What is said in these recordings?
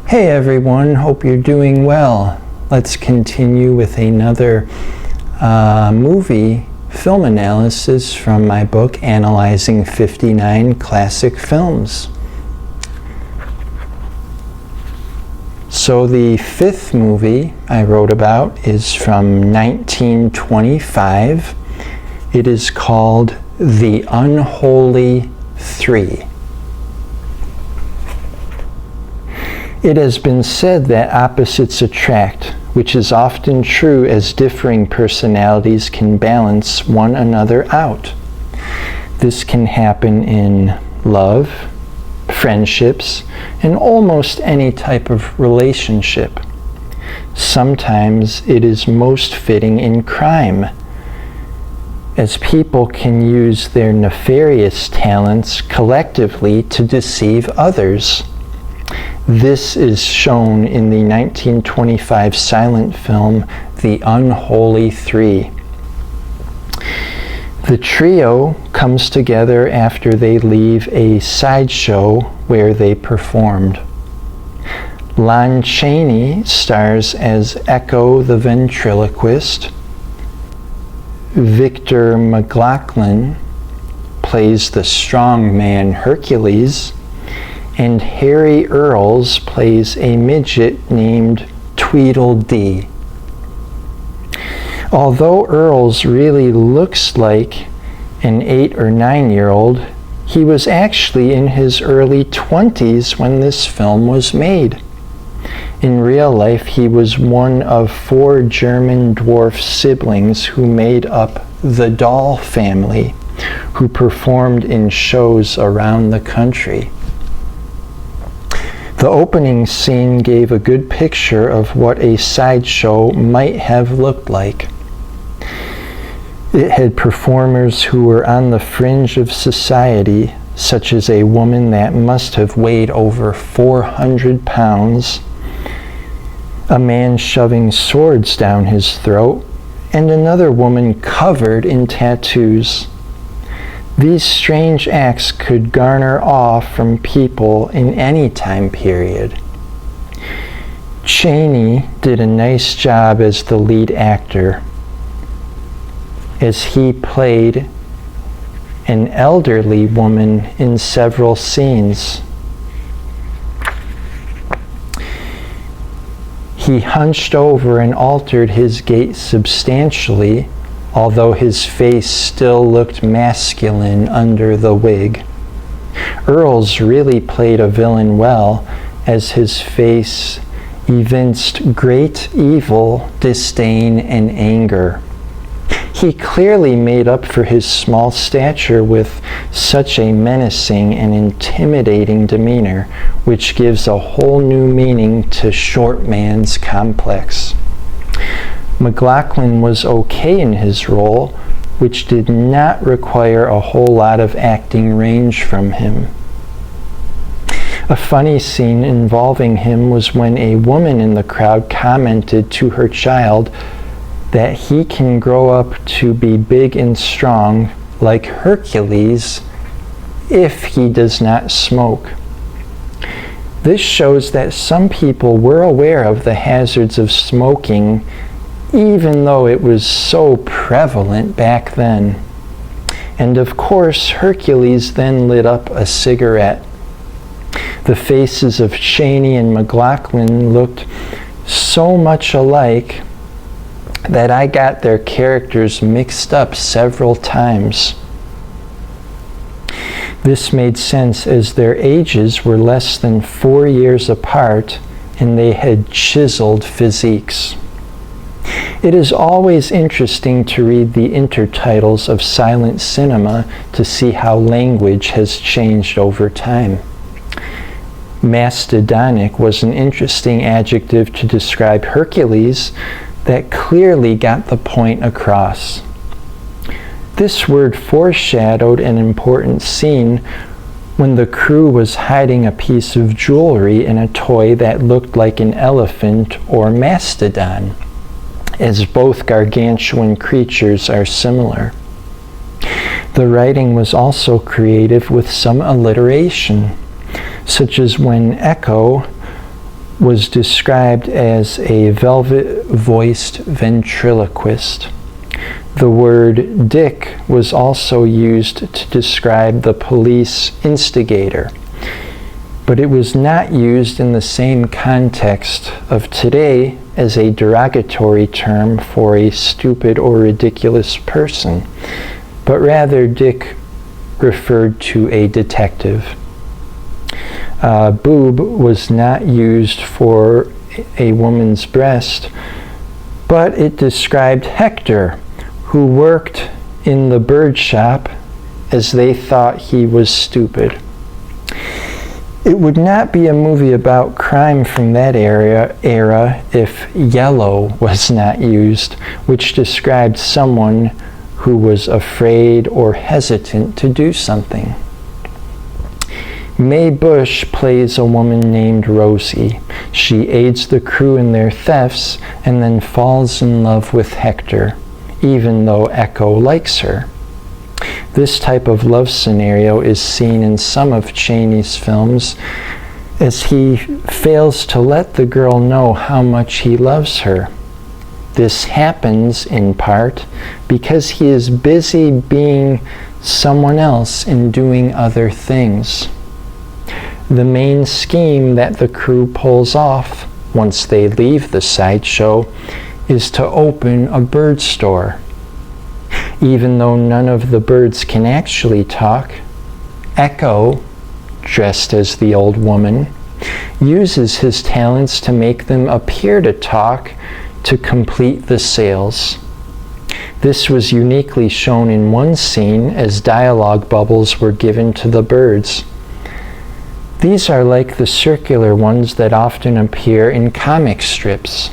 Hey everyone, hope you're doing well. Let's continue with another movie film analysis from my book, Analyzing 59 Classic Films. So the fifth movie I wrote about is from 1925. It is called The Unholy 3. It has been said that opposites attract, which is often true as differing personalities can balance one another out. This can happen in love, friendships, and almost any type of relationship. Sometimes it is most fitting in crime, as people can use their nefarious talents collectively to deceive others. This is shown in the 1925 silent film, The Unholy 3. The trio comes together after they leave a sideshow where they performed. Lon Chaney stars as Echo the ventriloquist. Victor McLaglen plays the strong man Hercules. And Harry Earles plays a midget named Tweedledee. Although Earles really looks like an 8 or 9-year-old, he was actually in his early 20s when this film was made. In real life, he was one of 4 German dwarf siblings who made up the Doll family, who performed in shows around the country. The opening scene gave a good picture of what a sideshow might have looked like. It had performers who were on the fringe of society, such as a woman that must have weighed over 400 pounds, a man shoving swords down his throat, and another woman covered in tattoos. These strange acts could garner awe from people in any time period. Chaney did a nice job as the lead actor, as he played an elderly woman in several scenes. He hunched over and altered his gait substantially, although his face still looked masculine under the wig. Earles really played a villain well, as his face evinced great evil, disdain, and anger. He clearly made up for his small stature with such a menacing and intimidating demeanor, which gives a whole new meaning to short man's complex. McLaglen was okay in his role, which did not require a whole lot of acting range from him. A funny scene involving him was when a woman in the crowd commented to her child that he can grow up to be big and strong like Hercules if he does not smoke. This shows that some people were aware of the hazards of smoking, even though it was so prevalent back then. And of course, Hercules then lit up a cigarette. The faces of Chaney and McLaglen looked so much alike that I got their characters mixed up several times. This made sense as their ages were less than 4 years apart and they had chiseled physiques. It is always interesting to read the intertitles of silent cinema to see how language has changed over time. Mastodonic was an interesting adjective to describe Hercules that clearly got the point across. This word foreshadowed an important scene when the crew was hiding a piece of jewelry in a toy that looked like an elephant or mastodon, as both gargantuan creatures are similar. The writing was also creative with some alliteration, such as when Echo was described as a velvet-voiced ventriloquist. The word dick was also used to describe the police instigator, but it was not used in the same context of today as a derogatory term for a stupid or ridiculous person, but rather dick referred to a detective. Boob was not used for a woman's breast, but it described Hector, who worked in the bird shop as they thought he was stupid. It would not be a movie about crime from that era if yellow was not used, which described someone who was afraid or hesitant to do something. Mae Busch plays a woman named Rosie. She aids the crew in their thefts and then falls in love with Hector, even though Echo likes her. This type of love scenario is seen in some of Chaney's films, as he fails to let the girl know how much he loves her. This happens, in part, because he is busy being someone else and doing other things. The main scheme that the crew pulls off once they leave the sideshow is to open a bird store. Even though none of the birds can actually talk, Echo, dressed as the old woman, uses his talents to make them appear to talk to complete the sales. This was uniquely shown in one scene as dialogue bubbles were given to the birds. These are like the circular ones that often appear in comic strips.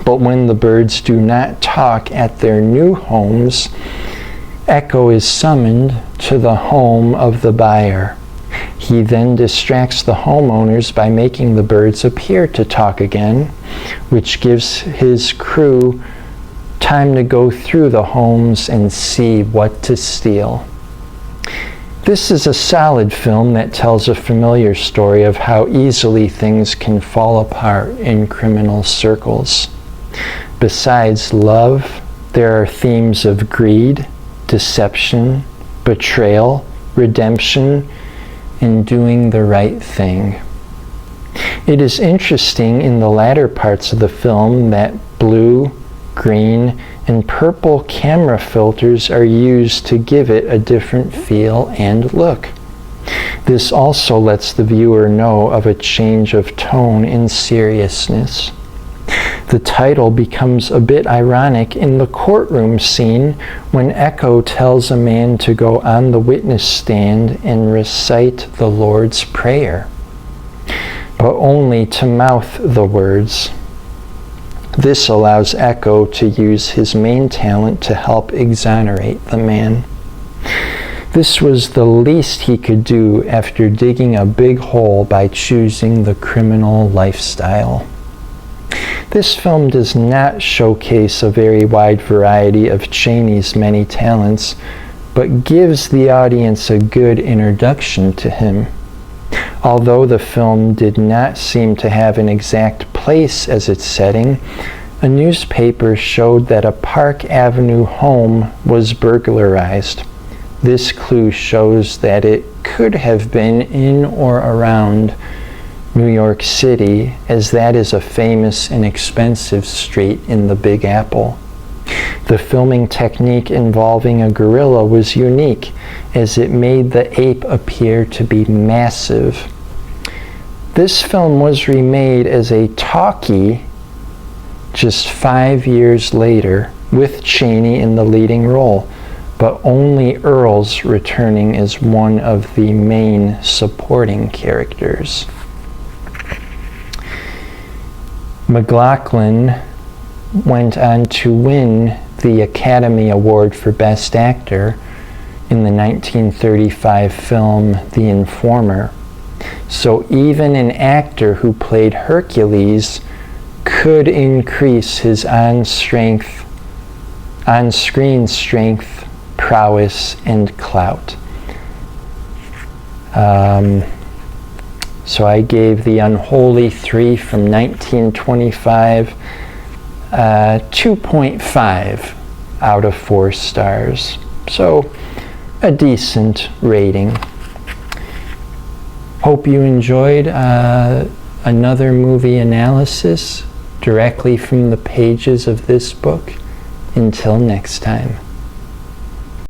But when the birds do not talk at their new homes, Echo is summoned to the home of the buyer. He then distracts the homeowners by making the birds appear to talk again, which gives his crew time to go through the homes and see what to steal. This is a solid film that tells a familiar story of how easily things can fall apart in criminal circles. Besides love, there are themes of greed, deception, betrayal, redemption, and doing the right thing. It is interesting in the latter parts of the film that blue, green, and purple camera filters are used to give it a different feel and look. This also lets the viewer know of a change of tone and seriousness. The title becomes a bit ironic in the courtroom scene when Echo tells a man to go on the witness stand and recite the Lord's Prayer, but only to mouth the words. This allows Echo to use his main talent to help exonerate the man. This was the least he could do after digging a big hole by choosing the criminal lifestyle. This film does not showcase a very wide variety of Chaney's many talents, but gives the audience a good introduction to him. Although the film did not seem to have an exact place as its setting, a newspaper showed that a Park Avenue home was burglarized. This clue shows that it could have been in or around New York City, as that is a famous and expensive street in the Big Apple. The filming technique involving a gorilla was unique, as it made the ape appear to be massive. This film was remade as a talkie just 5 years later, with Chaney in the leading role, but only Earles returning as one of the main supporting characters. McLaglen went on to win the Academy Award for Best Actor in the 1935 film The Informer. So even an actor who played Hercules could increase his on-screen strength, prowess, and clout. So I gave The Unholy 3 from 1925 2.5 out of 4 stars. So a decent rating. Hope you enjoyed another movie analysis directly from the pages of this book. Until next time.